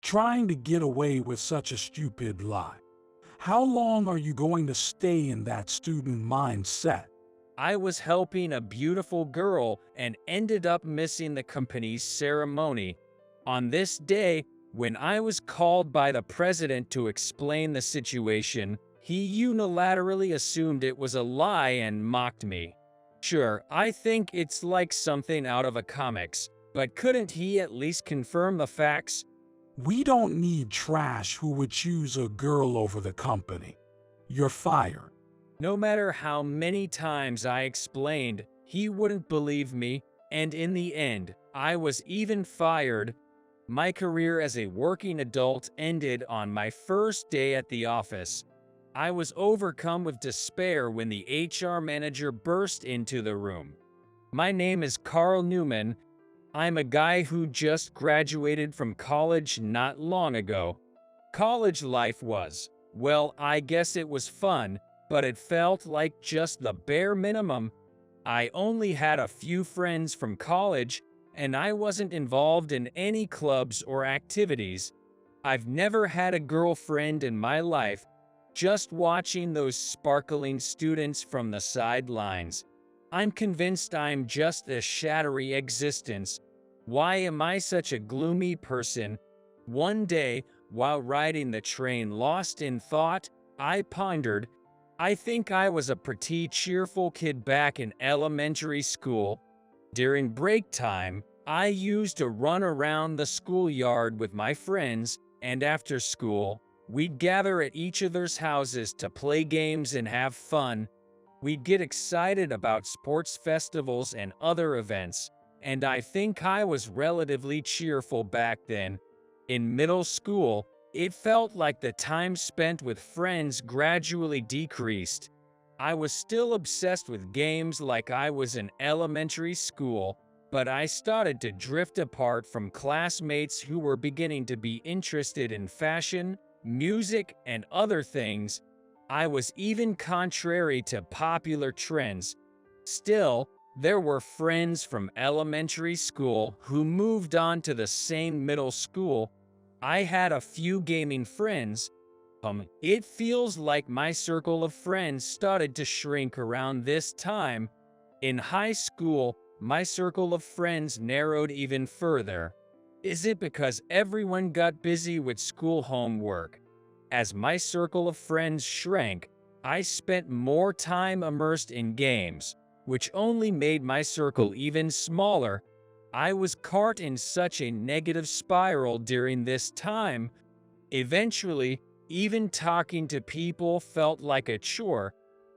trying to get away with such a stupid lie. How long are you going to stay in that student mindset? I was helping a beautiful girl and ended up missing the company's ceremony. On this day, when I was called by the president to explain the situation, he unilaterally assumed it was a lie and mocked me. Sure, I think it's like something out of a comics, but couldn't he at least confirm the facts? We don't need trash who would choose a girl over the company. You're fired. No matter how many times I explained, he wouldn't believe me, and in the end, I was even fired. My career as a working adult ended on my first day at the office. I was overcome with despair when the HR manager burst into the room. My name is Carl Newman. I'm a guy who just graduated from college not long ago. College life was, well, I guess it was fun, but it felt like just the bare minimum. I only had a few friends from college, and I wasn't involved in any clubs or activities. I've never had a girlfriend in my life, just watching those sparkling students from the sidelines. I'm convinced I'm just a shadowy existence. Why am I such a gloomy person? One day, while riding the train lost in thought, I pondered, I think I was a pretty cheerful kid back in elementary school. During break time, I used to run around the schoolyard with my friends, and after school, we'd gather at each other's houses to play games and have fun. We'd get excited about sports festivals and other events, and I think I was relatively cheerful back then. In middle school, it felt like the time spent with friends gradually decreased. I was still obsessed with games like I was in elementary school, but I started to drift apart from classmates who were beginning to be interested in fashion, music, and other things. I was even contrary to popular trends. Still, there were friends from elementary school who moved on to the same middle school. I had a few gaming friends. It feels like my circle of friends started to shrink around this time. In high school, my circle of friends narrowed even further. Is it because everyone got busy with school homework? As my circle of friends shrank, I spent more time immersed in games, which only made my circle even smaller. I was caught in such a negative spiral during this time. Eventually, even talking to people felt like a chore.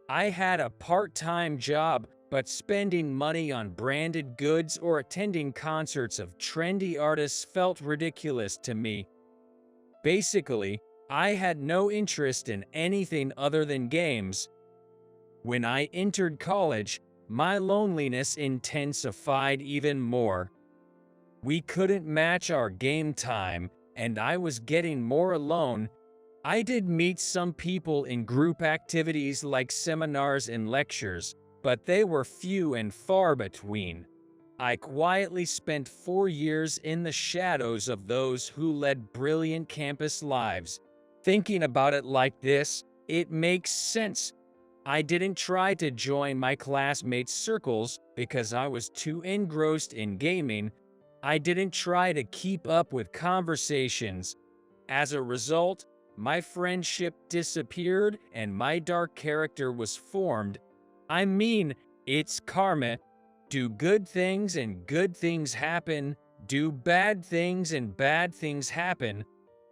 I had a part-time job, but spending money on branded goods or attending concerts of trendy artists felt ridiculous to me. Basically, I had no interest in anything other than games. When I entered college, my loneliness intensified even more. We couldn't match our game time, and I was getting more alone. I did meet some people in group activities like seminars and lectures, but they were few and far between. I quietly spent 4 years in the shadows of those who led brilliant campus lives. Thinking about it like this, it makes sense. I didn't try to join my classmates' circles because I was too engrossed in gaming. I didn't try to keep up with conversations. As a result, my friendship disappeared and my dark character was formed. I mean, it's karma. Do good things and good things happen. Do bad things and bad things happen.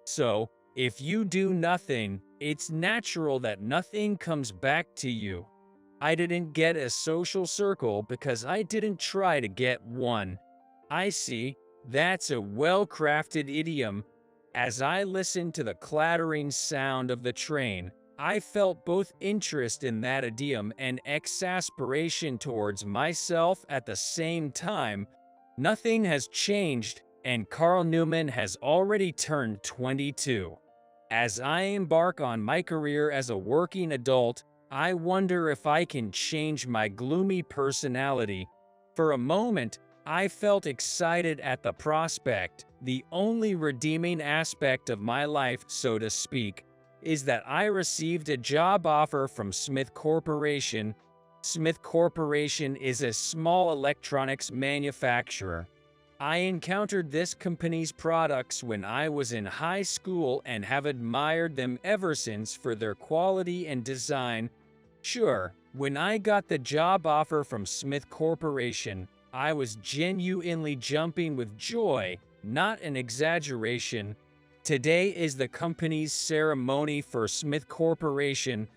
So, if you do nothing, it's natural that nothing comes back to you. I didn't get a social circle because I didn't try to get one. I see, that's a well-crafted idiom. As I listened to the clattering sound of the train, I felt both interest in that idiom and exasperation towards myself at the same time. Nothing has changed, and Carl Newman has already turned 22. As I embark on my career as a working adult, I wonder if I can change my gloomy personality. For a moment, I felt excited at the prospect. The only redeeming aspect of my life, so to speak, is that I received a job offer from Smith Corporation. Smith Corporation is a small electronics manufacturer. I encountered this company's products when I was in high school and have admired them ever since for their quality and design. Sure, when I got the job offer from Smith Corporation, I was genuinely jumping with joy, not an exaggeration. Today is the company's ceremony for Smith Corporation.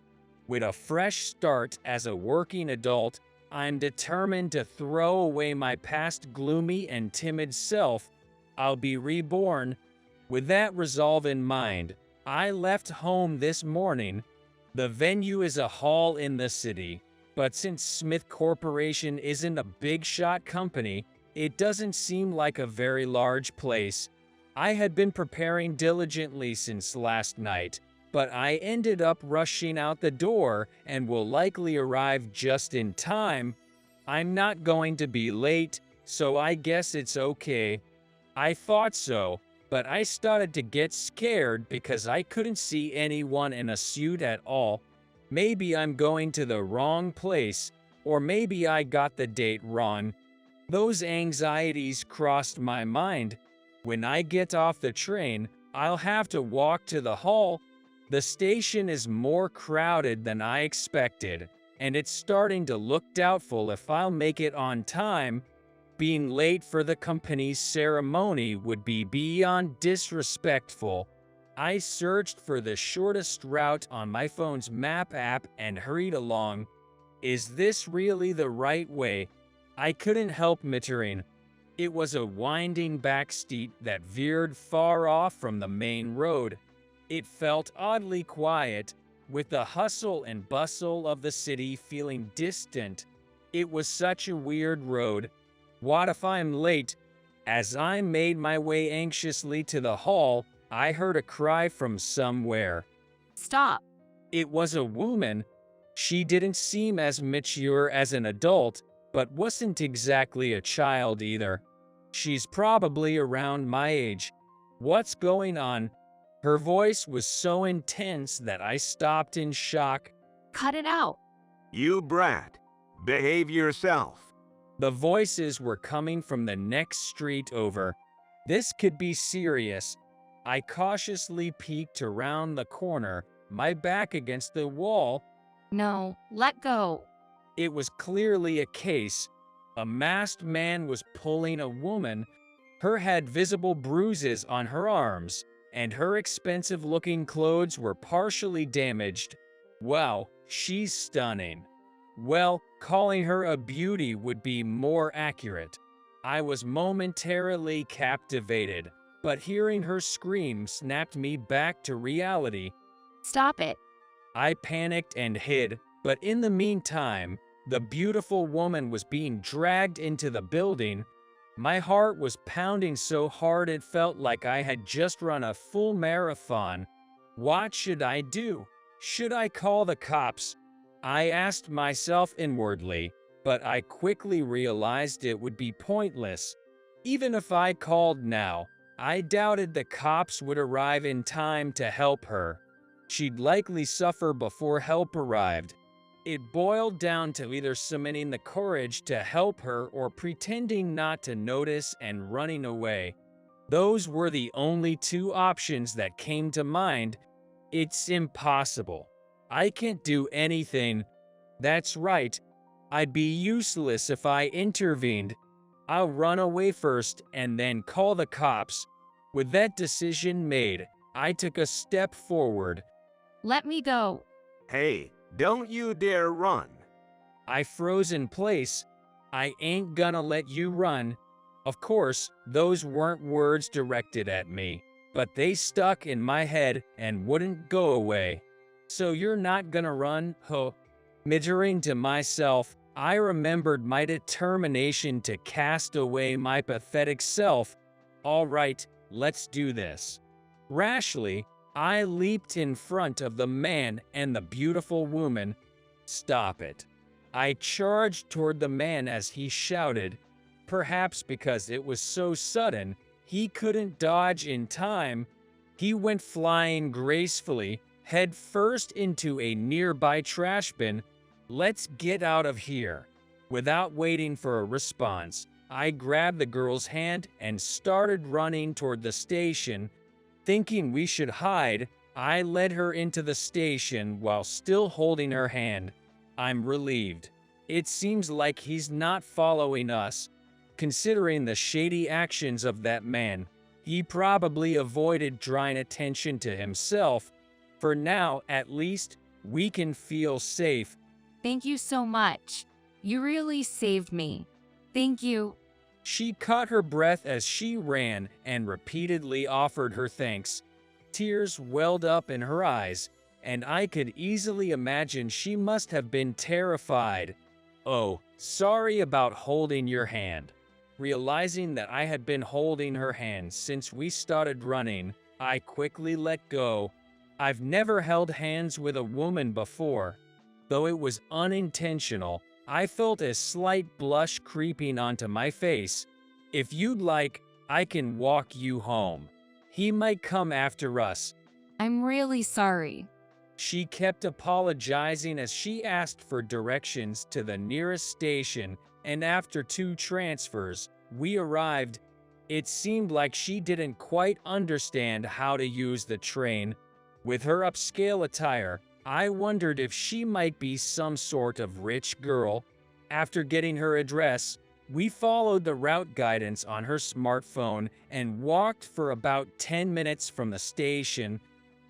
With a fresh start as a working adult, I'm determined to throw away my past gloomy and timid self. I'll be reborn. With that resolve in mind, I left home this morning. The venue is a hall in the city, but since Smith Corporation isn't a big shot company, it doesn't seem like a very large place. I had been preparing diligently since last night, but I ended up rushing out the door and will likely arrive just in time. I'm not going to be late, so I guess it's okay. I thought so, but I started to get scared because I couldn't see anyone in a suit at all. Maybe I'm going to the wrong place, or maybe I got the date wrong. Those anxieties crossed my mind. When I get off the train, I'll have to walk to the hall. The station is more crowded than I expected, and it's starting to look doubtful if I'll make it on time. Being late for the company's ceremony would be beyond disrespectful. I searched for the shortest route on my phone's map app and hurried along. Is this really the right way? I couldn't help muttering. It was a winding back street that veered far off from the main road. It felt oddly quiet, with the hustle and bustle of the city feeling distant. It was such a weird road. What if I'm late? As I made my way anxiously to the hall, I heard a cry from somewhere. Stop. It was a woman. She didn't seem as mature as an adult, but wasn't exactly a child either. She's probably around my age. What's going on? Her voice was so intense that I stopped in shock. Cut it out. You brat. Behave yourself. The voices were coming from the next street over. This could be serious. I cautiously peeked around the corner, my back against the wall. No, let go. It was clearly a case. A masked man was pulling a woman. Her had visible bruises on her arms, and her expensive-looking clothes were partially damaged. Wow, she's stunning. Well, calling her a beauty would be more accurate. I was momentarily captivated, but hearing her scream snapped me back to reality. Stop it. I panicked and hid, but in the meantime, the beautiful woman was being dragged into the building. My heart was pounding so hard it felt like I had just run a full marathon. What should I do? Should I call the cops? I asked myself inwardly, but I quickly realized it would be pointless. Even if I called now, I doubted the cops would arrive in time to help her. She'd likely suffer before help arrived. It boiled down to either summoning the courage to help her or pretending not to notice and running away. Those were the only two options that came to mind. It's impossible. I can't do anything. That's right. I'd be useless if I intervened. I'll run away first and then call the cops. With that decision made, I took a step forward. Let me go. Hey, don't you dare run. I froze in place. I ain't gonna let you run. Of course, those weren't words directed at me, but they stuck in my head and wouldn't go away. So you're not gonna run, huh? Muttering to myself, I remembered my determination to cast away my pathetic self. All right, let's do this. Rashly, I leaped in front of the man and the beautiful woman. Stop it. I charged toward the man as he shouted, perhaps because it was so sudden, he couldn't dodge in time. He went flying gracefully, head first into a nearby trash bin. "Let's get out of here." Without waiting for a response, I grabbed the girl's hand and started running toward the station. Thinking we should hide, I led her into the station while still holding her hand. I'm relieved. It seems like he's not following us. Considering the shady actions of that man, he probably avoided drawing attention to himself. For now, at least, we can feel safe. Thank you so much. You really saved me. Thank you. She caught her breath as she ran and repeatedly offered her thanks. Tears welled up in her eyes, and I could easily imagine she must have been terrified. "Oh, sorry about holding your hand." Realizing that I had been holding her hand since we started running, I quickly let go. I've never held hands with a woman before. Though it was unintentional, I felt a slight blush creeping onto my face. "If you'd like, I can walk you home. He might come after us." I'm really sorry. She kept apologizing as she asked for directions to the nearest station, and after 2 transfers, we arrived. It seemed like she didn't quite understand how to use the train. With her upscale attire, I wondered if she might be some sort of rich girl. After getting her address, we followed the route guidance on her smartphone and walked for about 10 minutes from the station.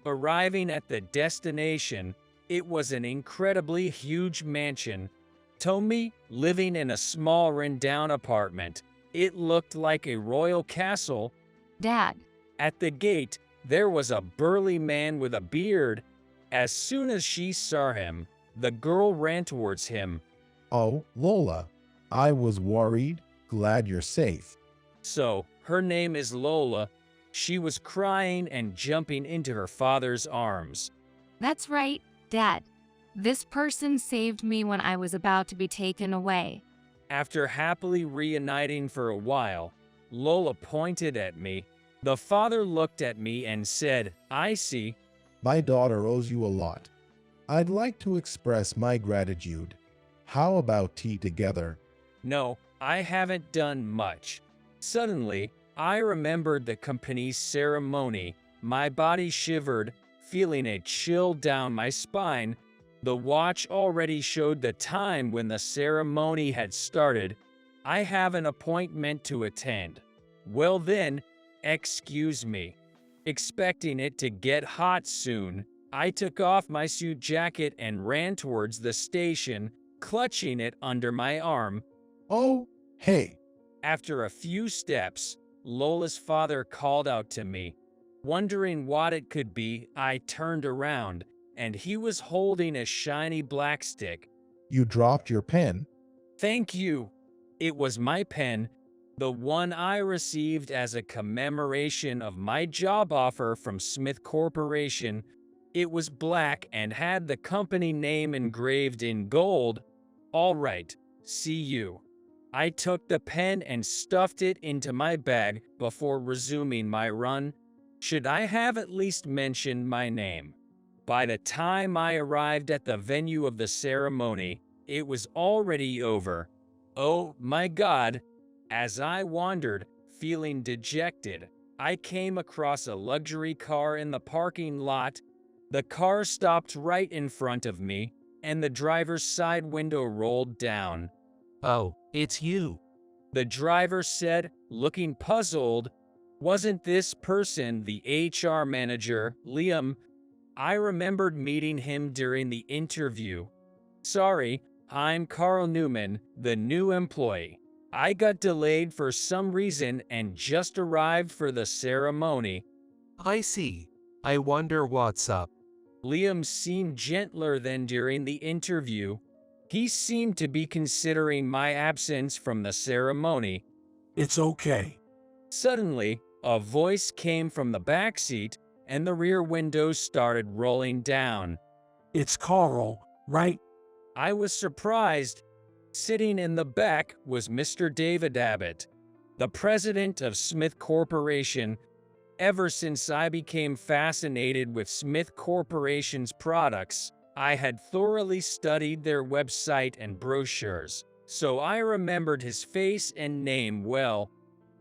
Arriving at the destination, it was an incredibly huge mansion. Tommy living in a small rundown apartment. It looked like a royal castle. Dad. At the gate, there was a burly man with a beard. As soon as she saw him, the girl ran towards him. "Oh, Lola, I was worried. Glad you're safe." So, her name is Lola. She was crying and jumping into her father's arms. That's right, Dad. This person saved me when I was about to be taken away. After happily reuniting for a while, Lola pointed at me. The father looked at me and said, "I see." "My daughter owes you a lot. I'd like to express my gratitude. How about tea together?" "No, I haven't done much." Suddenly, I remembered the company's ceremony. My body shivered, feeling a chill down my spine. The watch already showed the time when the ceremony had started. "I have an appointment to attend." "Well then, excuse me." Expecting it to get hot soon, I took off my suit jacket and ran towards the station, clutching it under my arm. "Oh, hey." After a few steps, Lola's father called out to me. Wondering what it could be, I turned around, and he was holding a shiny black stick. "You dropped your pen." "Thank you." It was my pen, the one I received as a commemoration of my job offer from Smith Corporation. It was black and had the company name engraved in gold. "All right, see you." I took the pen and stuffed it into my bag before resuming my run. Should I have at least mentioned my name? By the time I arrived at the venue of the ceremony, it was already over. Oh my God! As I wandered, feeling dejected, I came across a luxury car in the parking lot. The car stopped right in front of me, and the driver's side window rolled down. "Oh, it's you." The driver said, looking puzzled. Wasn't this person the HR manager, Liam? I remembered meeting him during the interview. "Sorry, I'm Carl Newman, the new employee. I got delayed for some reason and just arrived for the ceremony." "I see. I wonder what's up." Liam seemed gentler than during the interview. He seemed to be considering my absence from the ceremony. It's okay. Suddenly, a voice came from the back seat, and the rear windows started rolling down. It's Carl, right? I was surprised. Sitting in the back was Mr. David Abbott, the president of Smith Corporation. Ever since I became fascinated with Smith Corporation's products, I had thoroughly studied their website and brochures, so I remembered his face and name well.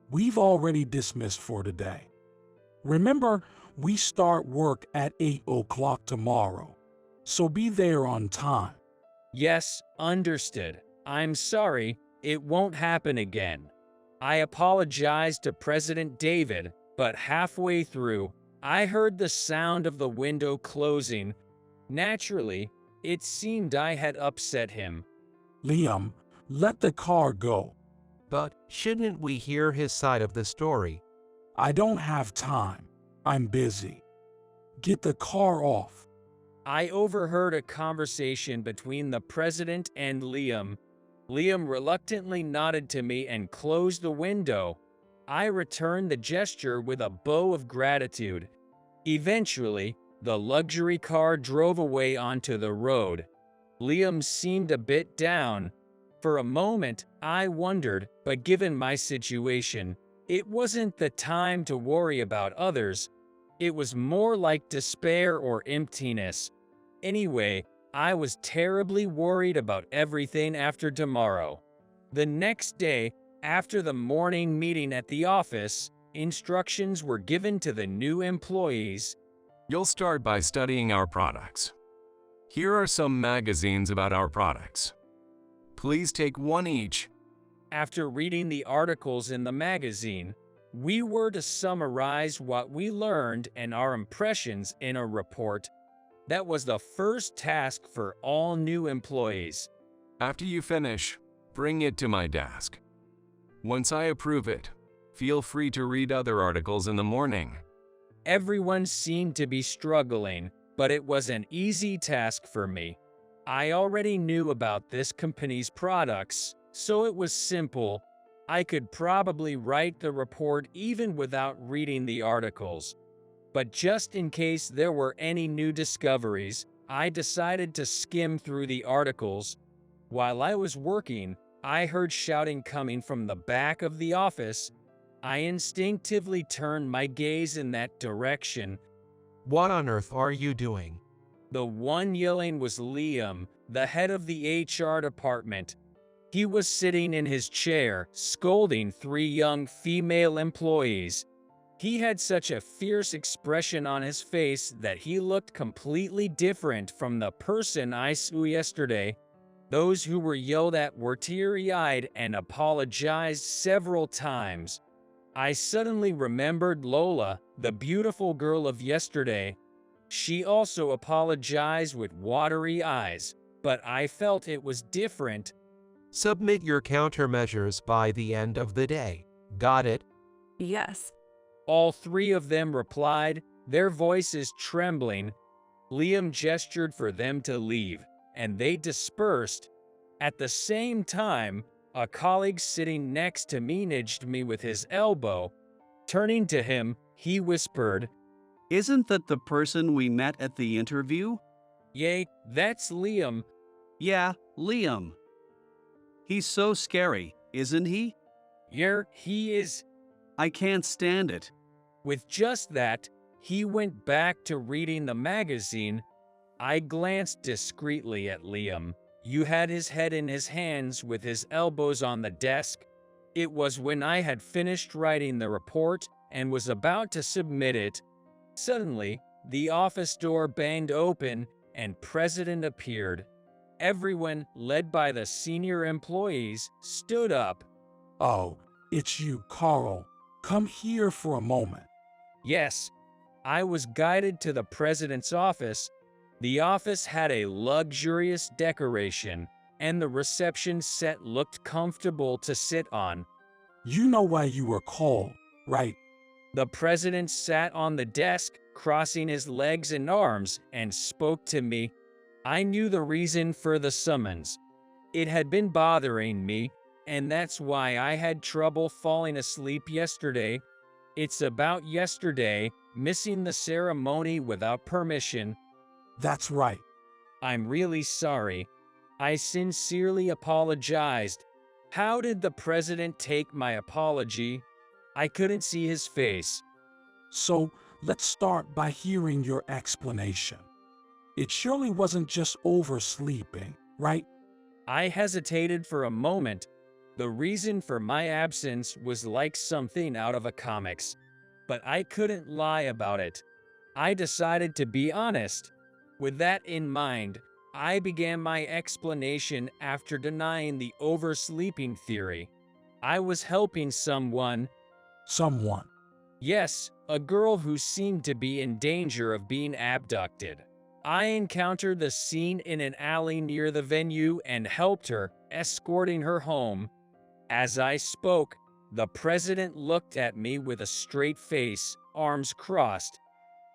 We've already dismissed for today. Remember, we start work at 8 o'clock tomorrow, so be there on time. Yes, understood. I'm sorry, it won't happen again. I apologized to President David, but halfway through, I heard the sound of the window closing. Naturally, it seemed I had upset him. Liam, let the car go. But shouldn't we hear his side of the story? I don't have time. I'm busy. Get the car off. I overheard a conversation between the president and Liam. Liam reluctantly nodded to me and closed the window. I returned the gesture with a bow of gratitude. Eventually, the luxury car drove away onto the road. Liam seemed a bit down. For a moment, I wondered, but given my situation, it wasn't the time to worry about others. It was more like despair or emptiness. Anyway, I was terribly worried about everything after tomorrow. The next day, after the morning meeting at the office, instructions were given to the new employees. You'll start by studying our products. Here are some magazines about our products. Please take one each. After reading the articles in the magazine, we were to summarize what we learned and our impressions in a report. That was the first task for all new employees. After you finish, bring it to my desk. Once I approve it, feel free to read other articles in the morning. Everyone seemed to be struggling, but it was an easy task for me. I already knew about this company's products, so it was simple. I could probably write the report even without reading the articles. But just in case there were any new discoveries, I decided to skim through the articles. While I was working, I heard shouting coming from the back of the office. I instinctively turned my gaze in that direction. What on earth are you doing? The one yelling was Liam, the head of the HR department. He was sitting in his chair, scolding 3 young female employees. He had such a fierce expression on his face that he looked completely different from the person I saw yesterday. Those who were yelled at were teary-eyed and apologized several times. I suddenly remembered Lola, the beautiful girl of yesterday. She also apologized with watery eyes, but I felt it was different. Submit your countermeasures by the end of the day. Got it? Yes. All 3 of them replied, their voices trembling. Liam gestured for them to leave, and they dispersed. At the same time, a colleague sitting next to me nudged me with his elbow. Turning to him, he whispered, "Isn't that the person we met at the interview?" "Yay, that's Liam." "Yeah, Liam. He's so scary, isn't he?" "Yeah, he is." "I can't stand it." With just that, he went back to reading the magazine. I glanced discreetly at Liam. He had his head in his hands with his elbows on the desk. It was when I had finished writing the report and was about to submit it. Suddenly, the office door banged open and President appeared. Everyone, led by the senior employees, stood up. Oh, it's you, Carl. Come here for a moment. Yes, I was guided to the president's office. The office had a luxurious decoration, and the reception set looked comfortable to sit on. You know why you were called, right? The president sat on the desk, crossing his legs and arms, and spoke to me. I knew the reason for the summons. It had been bothering me, and that's why I had trouble falling asleep yesterday. It's about yesterday, missing the ceremony without permission. That's right. I'm really sorry. I sincerely apologized. How did the president take my apology? I couldn't see his face. So let's start by hearing your explanation. It surely wasn't just oversleeping, right? I hesitated for a moment. The reason for my absence was like something out of a comics, but I couldn't lie about it. I decided to be honest. With that in mind, I began my explanation after denying the oversleeping theory. I was helping someone. Someone. Yes, a girl who seemed to be in danger of being abducted. I encountered the scene in an alley near the venue and helped her, escorting her home. As I spoke, the president looked at me with a straight face, arms crossed.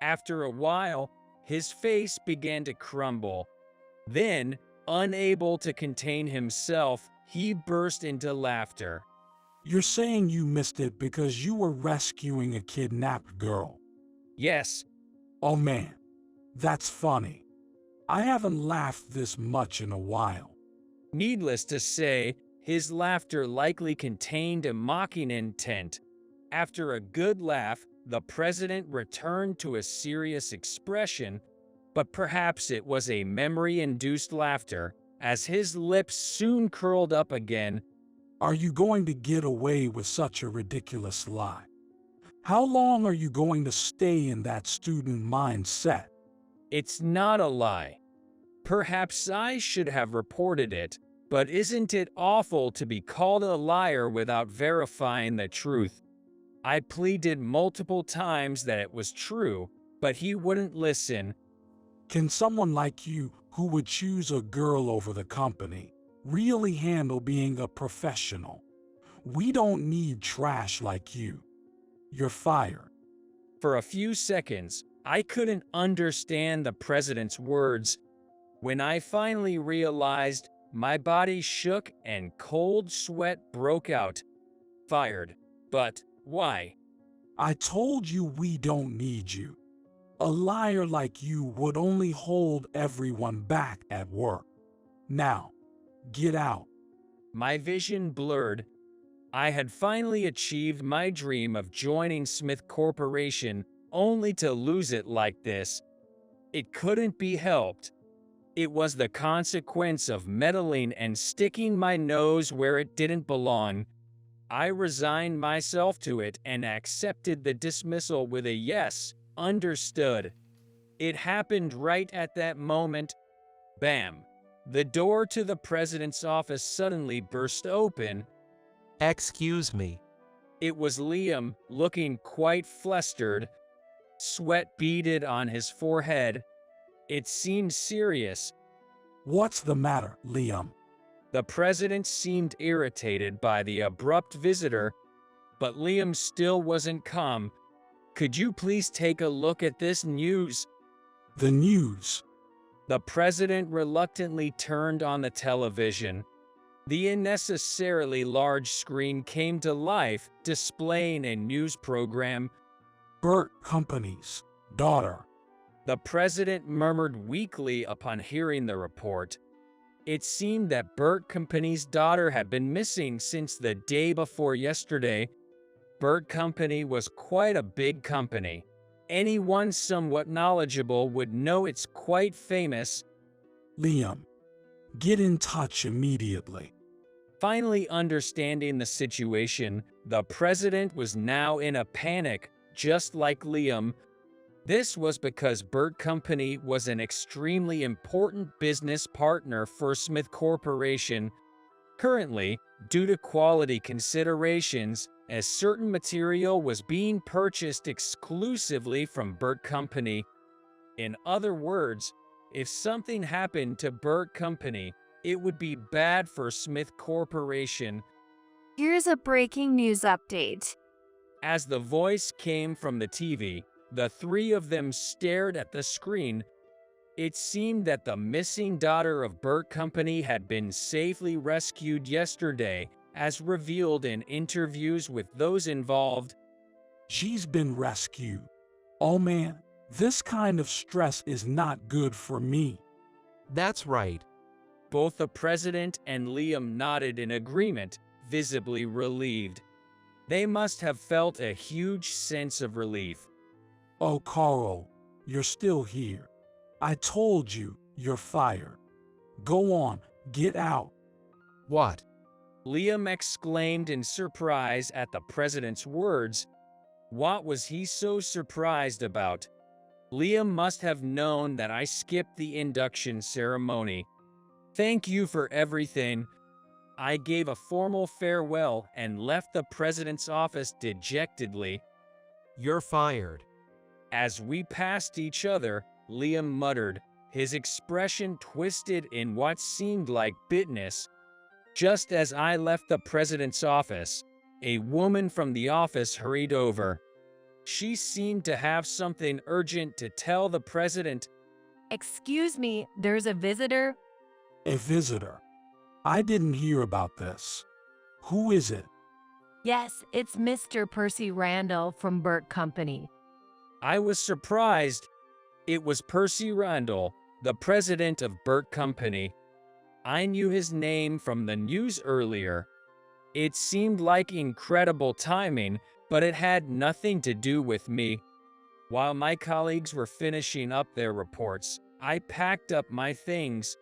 After a while, his face began to crumble. Then, unable to contain himself, he burst into laughter. You're saying you missed it because you were rescuing a kidnapped girl. Yes, Oh man, that's funny. I haven't laughed this much in a while. needless to say, his laughter likely contained a mocking intent. After a good laugh, the president returned to a serious expression, but perhaps it was a memory-induced laughter, as his lips soon curled up again. Are you going to get away with such a ridiculous lie? How long are you going to stay in that student mindset? It's not a lie. Perhaps I should have reported it, but isn't it awful to be called a liar without verifying the truth? I pleaded multiple times that it was true, but he wouldn't listen. Can someone like you, who would choose a girl over the company, really handle being a professional? We don't need trash like you. You're fired. For a few seconds, I couldn't understand the president's words. When I finally realized, my body shook and cold sweat broke out. Fired. But why? I told you we don't need you. A liar like you would only hold everyone back at work. Now, get out. My vision blurred. I had finally achieved my dream of joining Smith Corporation, only to lose it like this. It couldn't be helped. It was the consequence of meddling and sticking my nose where it didn't belong. I resigned myself to it and accepted the dismissal with a yes, understood. It happened right at that moment. Bam! The door to the president's office suddenly burst open. Excuse me. It was Liam, looking quite flustered. Sweat beaded on his forehead. It seemed serious. What's the matter, Liam? The president seemed irritated by the abrupt visitor, but Liam still wasn't calm. Could you please take a look at this news? The news. The president reluctantly turned on the television. The unnecessarily large screen came to life, displaying a news program. Burt Company's daughter. The president murmured weakly upon hearing the report. It seemed that Burt Company's daughter had been missing since the day before yesterday. Burt Company was quite a big company. Anyone somewhat knowledgeable would know it's quite famous. Liam, get in touch immediately. Finally understanding the situation, the president was now in a panic, just like Liam. This was because Burt Company was an extremely important business partner for Smith Corporation. Currently, due to quality considerations, a certain material was being purchased exclusively from Burt Company. In other words, if something happened to Burt Company, it would be bad for Smith Corporation. Here's a breaking news update. As the voice came from the TV, the three of them stared at the screen. It seemed that the missing daughter of Burt Company had been safely rescued yesterday, as revealed in interviews with those involved. She's been rescued. Oh man, this kind of stress is not good for me. That's right. Both the president and Liam nodded in agreement, visibly relieved. They must have felt a huge sense of relief. Oh, Carl, you're still here. I told you, you're fired. Go on, get out. What? Liam exclaimed in surprise at the president's words. What was he so surprised about? Liam must have known that I skipped the induction ceremony. Thank you for everything. I gave a formal farewell and left the president's office dejectedly. You're fired. As we passed each other, Liam muttered, his expression twisted in what seemed like bitterness. Just as I left the president's office, a woman from the office hurried over. She seemed to have something urgent to tell the president. Excuse me, there's a visitor. A visitor? I didn't hear about this. Who is it? Yes, it's Mr. Percy Randall from Burt Company. I was surprised. It was Percy Randall, the president of Burt Company. I knew his name from the news earlier. It seemed like incredible timing, but it had nothing to do with me. While my colleagues were finishing up their reports, I packed up my things.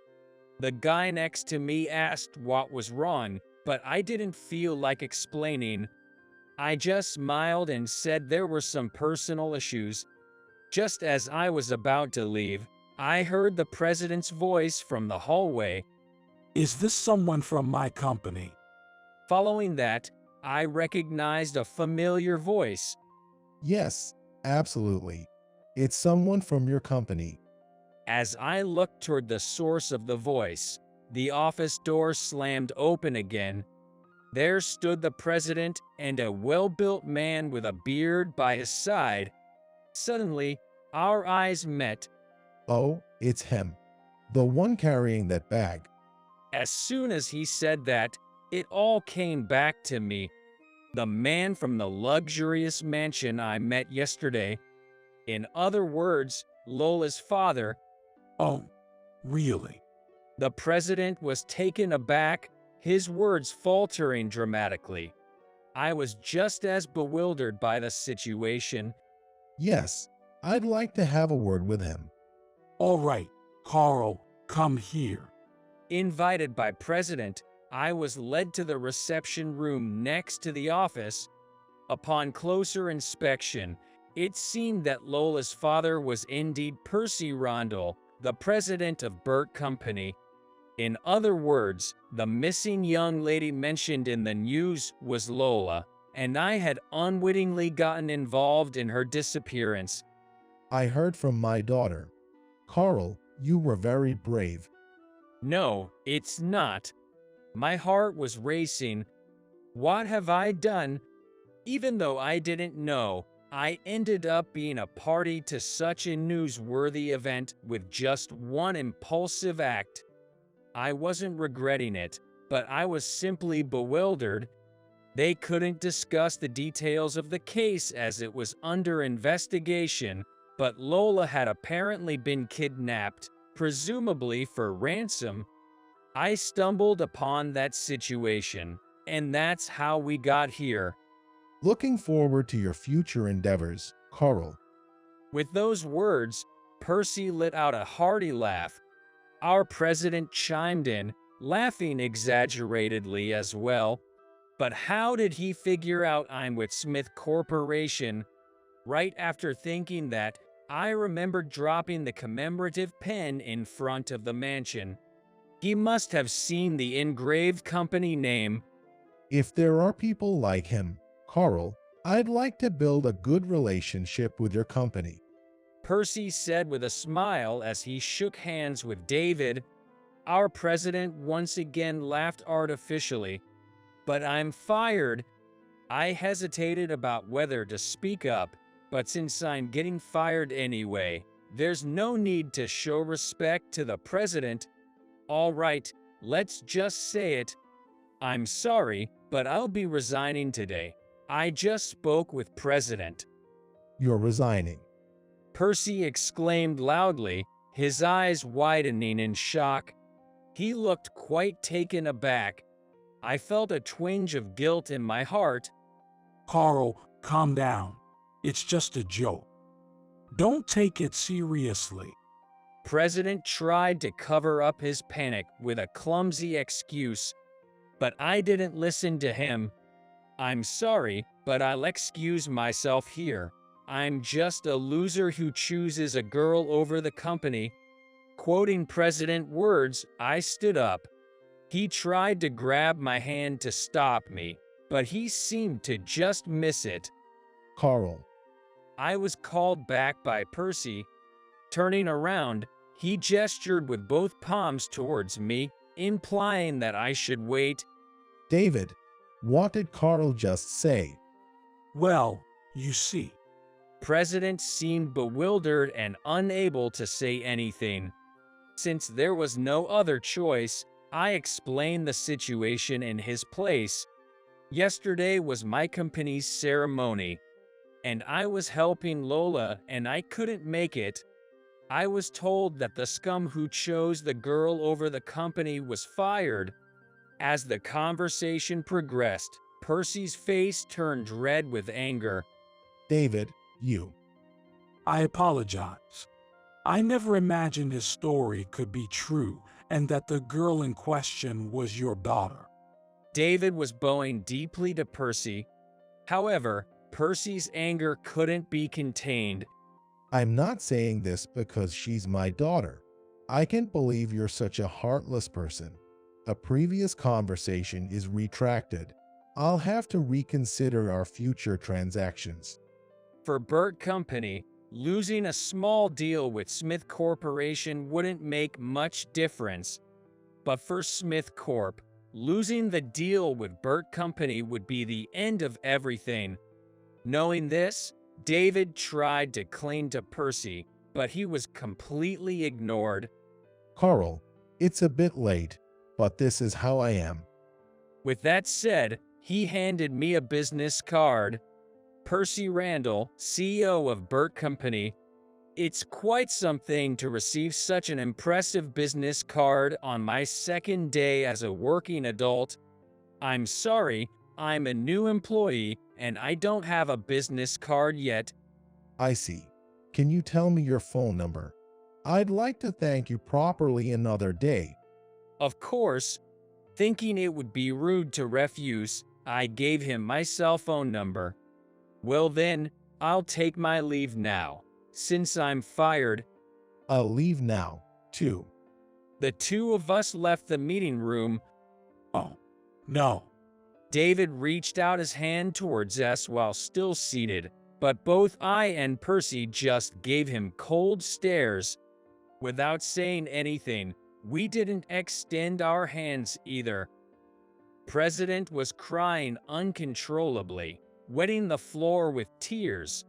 The guy next to me asked what was wrong, but I didn't feel like explaining. I just smiled and said there were some personal issues. Just as I was about to leave, I heard the president's voice from the hallway. Is this someone from my company? Following that, I recognized a familiar voice. Yes, absolutely. It's someone from your company. As I looked toward the source of the voice, the office door slammed open again. There stood the president and a well-built man with a beard by his side. Suddenly, our eyes met. Oh, it's him. The one carrying that bag. As soon as he said that, it all came back to me. The man from the luxurious mansion I met yesterday. In other words, Lola's father. Oh, really? The president was taken aback, his words faltering dramatically. I was just as bewildered by the situation. Yes, I'd like to have a word with him. All right, Carl, come here. Invited by president, I was led to the reception room next to the office. Upon closer inspection, it seemed that Lola's father was indeed Percy Randall, the president of Burt Company. In other words, the missing young lady mentioned in the news was Lola, and I had unwittingly gotten involved in her disappearance. I heard from my daughter. Carl, you were very brave. No, it's not. My heart was racing. What have I done? Even though I didn't know, I ended up being a party to such a newsworthy event with just one impulsive act. I wasn't regretting it, but I was simply bewildered. They couldn't discuss the details of the case as it was under investigation, but Lola had apparently been kidnapped, presumably for ransom. I stumbled upon that situation, and that's how we got here. Looking forward to your future endeavors, Carl. With those words, Percy let out a hearty laugh. Our president chimed in, laughing exaggeratedly as well. But how did he figure out I'm with Smith Corporation? Right after thinking that, I remembered dropping the commemorative pen in front of the mansion. He must have seen the engraved company name. If there are people like him, Carl, I'd like to build a good relationship with your company. Percy said with a smile as he shook hands with David. Our president once again laughed artificially. But I'm fired. I hesitated about whether to speak up, but since I'm getting fired anyway, there's no need to show respect to the president. All right, let's just say it. I'm sorry, but I'll be resigning today. I just spoke with President. You're resigning. Percy exclaimed loudly, his eyes widening in shock. He looked quite taken aback. I felt a twinge of guilt in my heart. Carl, calm down. It's just a joke. Don't take it seriously. President tried to cover up his panic with a clumsy excuse, but I didn't listen to him. I'm sorry, but I'll excuse myself here. I'm just a loser who chooses a girl over the company. Quoting President words, I stood up. He tried to grab my hand to stop me, but he seemed to just miss it. Carl, I was called back by Percy. Turning around, he gestured with both palms towards me, implying that I should wait. David, what did Carl just say? Well, you see. President seemed bewildered and unable to say anything. Since there was no other choice, I explained the situation in his place. Yesterday was my company's ceremony, and I was helping Lola and I couldn't make it. I was told that the scum who chose the girl over the company was fired. As the conversation progressed, Percy's face turned red with anger. David, you. I apologize. I never imagined his story could be true and that the girl in question was your daughter. David was bowing deeply to Percy. However, Percy's anger couldn't be contained. I'm not saying this because she's my daughter. I can't believe you're such a heartless person. A previous conversation is retracted. I'll have to reconsider our future transactions. For Burt Company, losing a small deal with Smith Corporation wouldn't make much difference. But for Smith Corp, losing the deal with Burt Company would be the end of everything. Knowing this, David tried to cling to Percy, but he was completely ignored. Carl, it's a bit late, but this is how I am. With that said, he handed me a business card. Percy Randall, CEO of Burt Company. It's quite something to receive such an impressive business card on my second day as a working adult. I'm sorry, I'm a new employee and I don't have a business card yet. I see. Can you tell me your phone number? I'd like to thank you properly another day. Of course. Thinking it would be rude to refuse, I gave him my cell phone number. Well then, I'll take my leave now, since I'm fired. I'll leave now, too. The two of us left the meeting room. Oh, no. David reached out his hand towards us while still seated, but both I and Percy just gave him cold stares. Without saying anything, we didn't extend our hands either. President was crying uncontrollably, wetting the floor with tears,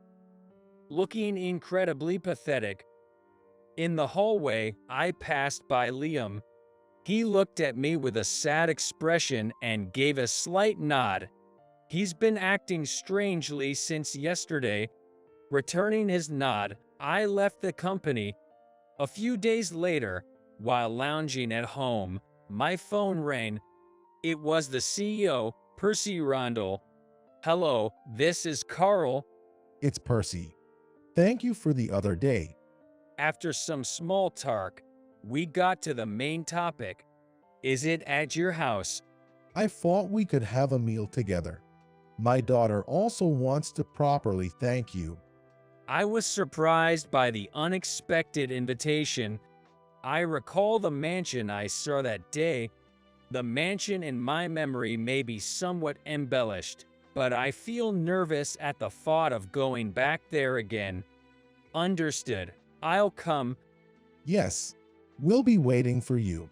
looking incredibly pathetic. In the hallway, I passed by Liam. He looked at me with a sad expression and gave a slight nod. He's been acting strangely since yesterday. Returning his nod, I left the company. A few days later, while lounging at home, my phone rang. It was the CEO, Percy Randall. Hello, this is Carl. It's Percy. Thank you for the other day. After some small talk, we got to the main topic. Is it at your house? I thought we could have a meal together. My daughter also wants to properly thank you. I was surprised by the unexpected invitation. I recall the mansion I saw that day. The mansion in my memory may be somewhat embellished, but I feel nervous at the thought of going back there again. Understood. I'll come. Yes, we'll be waiting for you.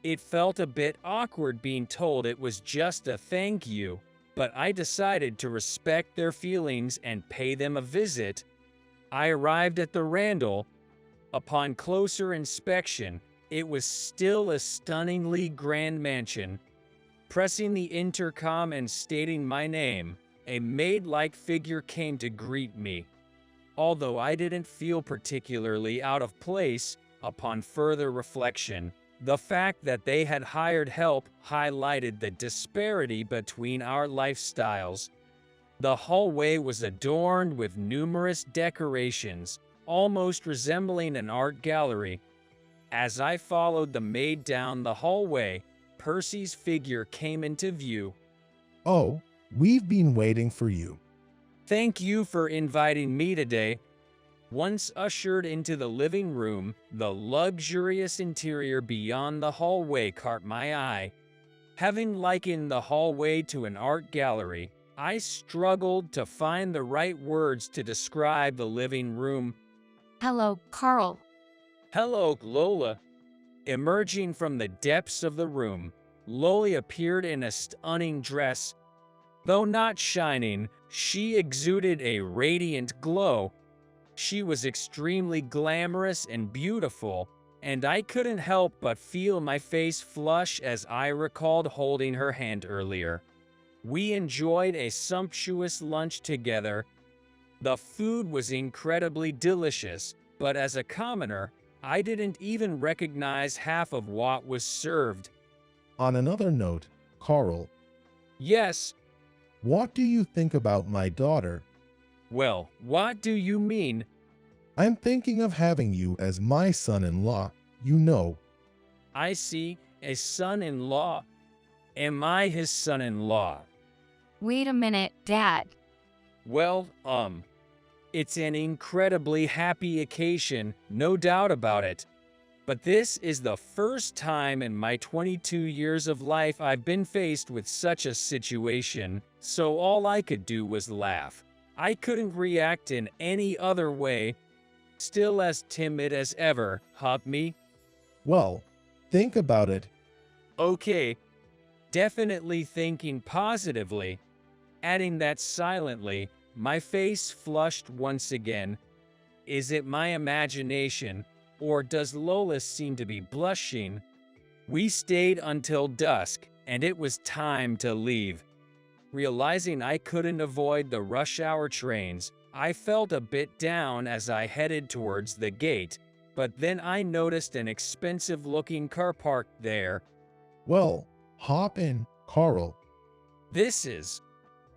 It felt a bit awkward being told it was just a thank you, but I decided to respect their feelings and pay them a visit. I arrived at the Randall. Upon closer inspection, it was still a stunningly grand mansion. Pressing the intercom and stating my name, a maid-like figure came to greet me. Although I didn't feel particularly out of place, upon further reflection, The fact that they had hired help highlighted the disparity between our lifestyles. The hallway was adorned with numerous decorations, almost resembling an art gallery. As I followed the maid down the hallway, Percy's figure came into view. Oh, we've been waiting for you. Thank you for inviting me today. Once ushered into the living room, the luxurious interior beyond the hallway caught my eye. Having likened the hallway to an art gallery, I struggled to find the right words to describe the living room. Hello, Carl. Hello, Lola. Emerging from the depths of the room, Loli appeared in a stunning dress. Though not shining, she exuded a radiant glow. She was extremely glamorous and beautiful, and I couldn't help but feel my face flush as I recalled holding her hand earlier. We enjoyed a sumptuous lunch together. The food was incredibly delicious, but as a commoner, I didn't even recognize half of what was served. On another note, Carl, Yes, what do you think about my daughter? well, what do you mean? I'm thinking of having you as my son-in-law, you know. I see, a son-in-law. Am I his son-in-law? Wait a minute, Dad. Well, it's an incredibly happy occasion, no doubt about it. But this is the first time in my 22 years of life I've been faced with such a situation, so all I could do was laugh. I couldn't react in any other way. Still as timid as ever, me? Well, think about it. Okay. Definitely thinking positively. Adding that silently, my face flushed once again. Is it my imagination, or does Lola seem to be blushing? We stayed until dusk, and it was time to leave. Realizing I couldn't avoid the rush hour trains, I felt a bit down as I headed towards the gate, but then I noticed an expensive-looking car parked there. Well, hop in, Carl. This is...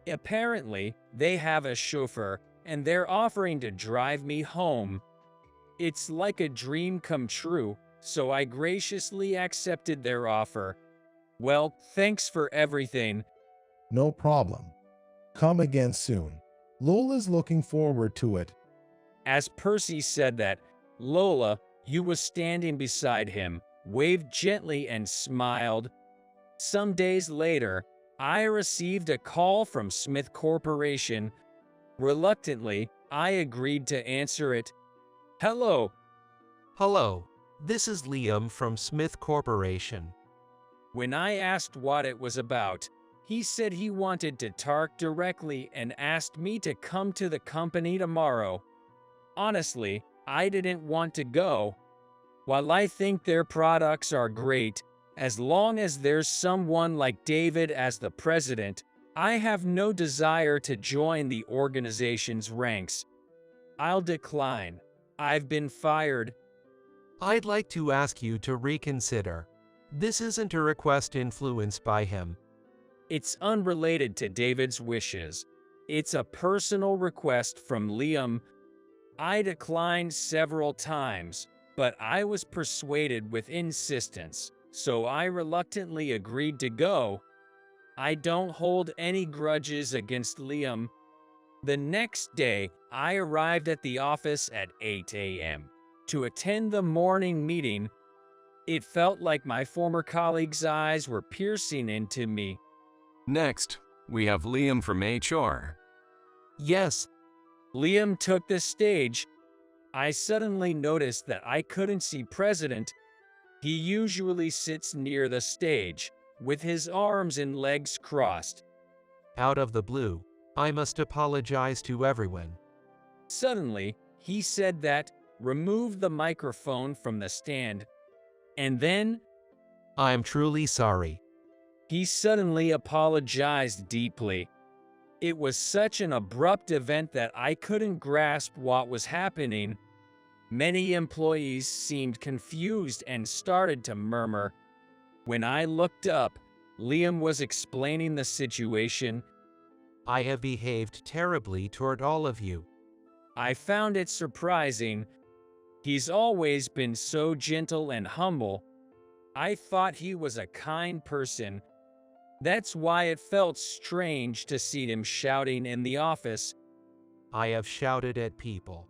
Apparently, they have a chauffeur, and they're offering to drive me home. It's like a dream come true, so I graciously accepted their offer. Well, thanks for everything. No problem. Come again soon. Lola's looking forward to it. As Percy said that, Lola, who was standing beside him, waved gently and smiled. Some days later, I received a call from Smith Corporation. Reluctantly, I agreed to answer it. Hello. Hello, this is Liam from Smith Corporation. When I asked what it was about, he said he wanted to talk directly and asked me to come to the company tomorrow. Honestly, I didn't want to go. While I think their products are great, as long as there's someone like David as the president, I have no desire to join the organization's ranks. I'll decline. I've been fired. I'd like to ask you to reconsider. This isn't a request influenced by him. It's unrelated to David's wishes. It's a personal request from Liam. I declined several times, but I was persuaded with insistence, so I reluctantly agreed to go. I don't hold any grudges against Liam. The next day, I arrived at the office at 8 a.m. to attend the morning meeting. It felt like my former colleague's eyes were piercing into me. Next, we have Liam from HR. Yes, Liam took the stage. I suddenly noticed that I couldn't see President. He usually sits near the stage, with his arms and legs crossed. out of the blue, I must apologize to everyone. Suddenly, he said that, remove the microphone from the stand. And then, I'm truly sorry. he suddenly apologized deeply. It was such an abrupt event that I couldn't grasp what was happening. Many employees seemed confused and started to murmur. When I looked up, Liam was explaining the situation. I have behaved terribly toward all of you. I found it surprising. He's always been so gentle and humble. I thought he was a kind person. That's why it felt strange to see him shouting in the office. I have shouted at people.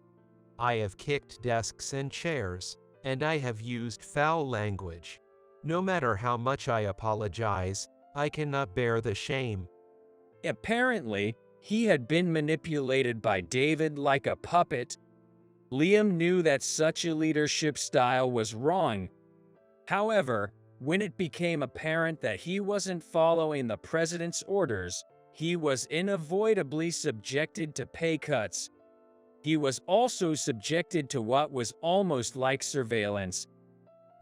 I have kicked desks and chairs, and I have used foul language. No matter how much I apologize, I cannot bear the shame. Apparently, he had been manipulated by David like a puppet. Liam knew that such a leadership style was wrong. However, when it became apparent that he wasn't following the president's orders, he was unavoidably subjected to pay cuts. He was also subjected to what was almost like surveillance.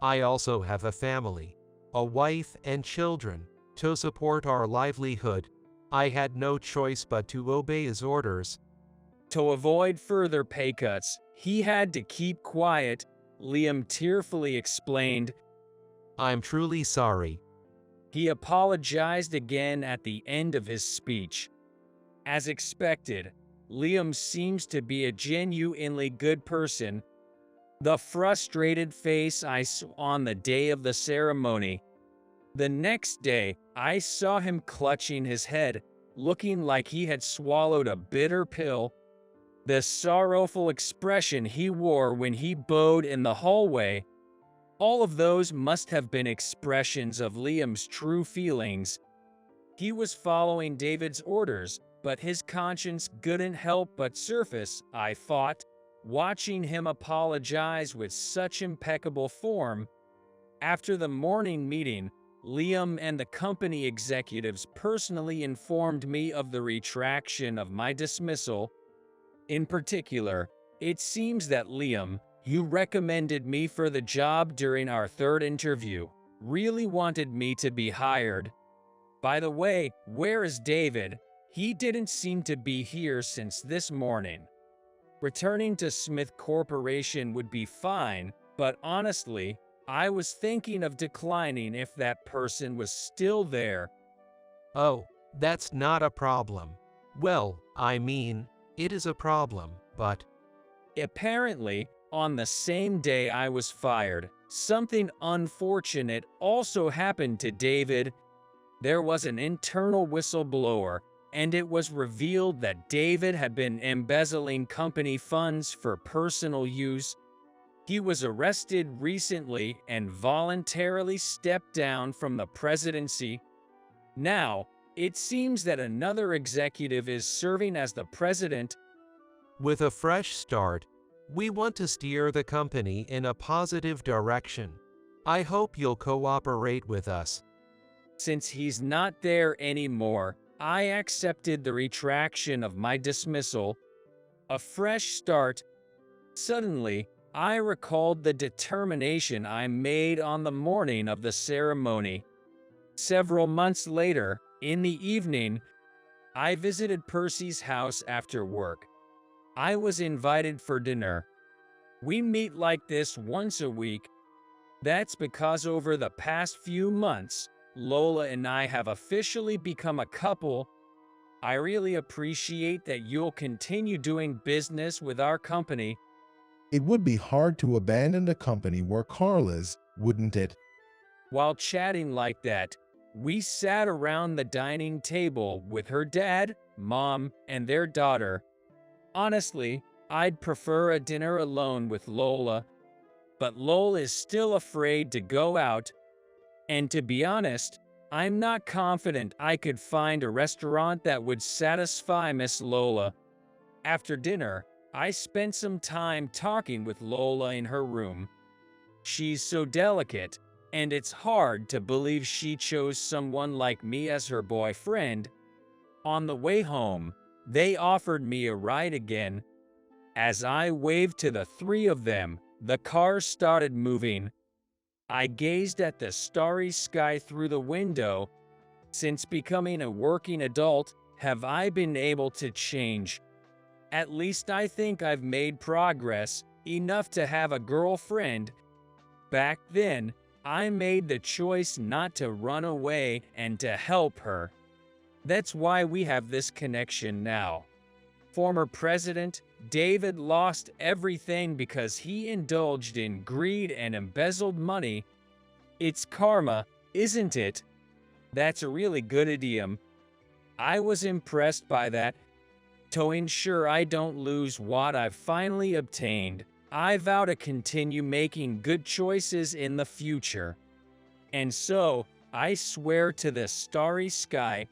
I also have a family, a wife and children, to support our livelihood. I had no choice but to obey his orders. To avoid further pay cuts, he had to keep quiet, Liam tearfully explained. I'm truly sorry. He apologized again at the end of his speech. As expected, Liam seems to be a genuinely good person. The frustrated face I saw on the day of the ceremony. The next day, I saw him clutching his head, looking like he had swallowed a bitter pill. The sorrowful expression he wore when he bowed in the hallway. All of those must have been expressions of Liam's true feelings. He was following David's orders, but his conscience couldn't help but surface, I thought, watching him apologize with such impeccable form. After the morning meeting, Liam and the company executives personally informed me of the retraction of my dismissal. In particular, it seems that Liam, who recommended me for the job during our third interview, really wanted me to be hired. By the way, where is David? He didn't seem to be here since this morning. Returning to Smith Corporation would be fine, but honestly, I was thinking of declining if that person was still there. Oh, that's not a problem. Well, I mean, it is a problem, but... Apparently, on the same day I was fired, something unfortunate also happened to David. There was an internal whistleblower, and it was revealed that David had been embezzling company funds for personal use. He was arrested recently and voluntarily stepped down from the presidency. Now, it seems that another executive is serving as the president. With a fresh start, we want to steer the company in a positive direction. I hope you'll cooperate with us. Since he's not there anymore, I accepted the retraction of my dismissal. A fresh start. Suddenly, I recalled the determination I made on the morning of the ceremony. Several months later, in the evening, I visited Percy's house after work. I was invited for dinner. We meet like this once a week. That's because over the past few months, Lola and I have officially become a couple. I really appreciate that you'll continue doing business with our company. It would be hard to abandon the company where Carl is, wouldn't it? While chatting like that, we sat around the dining table with her dad, mom, and their daughter. Honestly, I'd prefer a dinner alone with Lola, but Lola is still afraid to go out. And to be honest, I'm not confident I could find a restaurant that would satisfy Miss Lola. After dinner, I spent some time talking with Lola in her room. She's so delicate, and it's hard to believe she chose someone like me as her boyfriend. On the way home, they offered me a ride again. As I waved to the three of them, the car started moving. I gazed at the starry sky through the window. Since becoming a working adult, have I been able to change? At least I think I've made progress, enough to have a girlfriend. Back then, I made the choice not to run away and to help her. That's why we have this connection now. Former President David lost everything because he indulged in greed and embezzled money. It's karma, isn't it? That's a really good idiom. I was impressed by that. To ensure I don't lose what I've finally obtained, I vow to continue making good choices in the future. And so, I swear to the starry sky,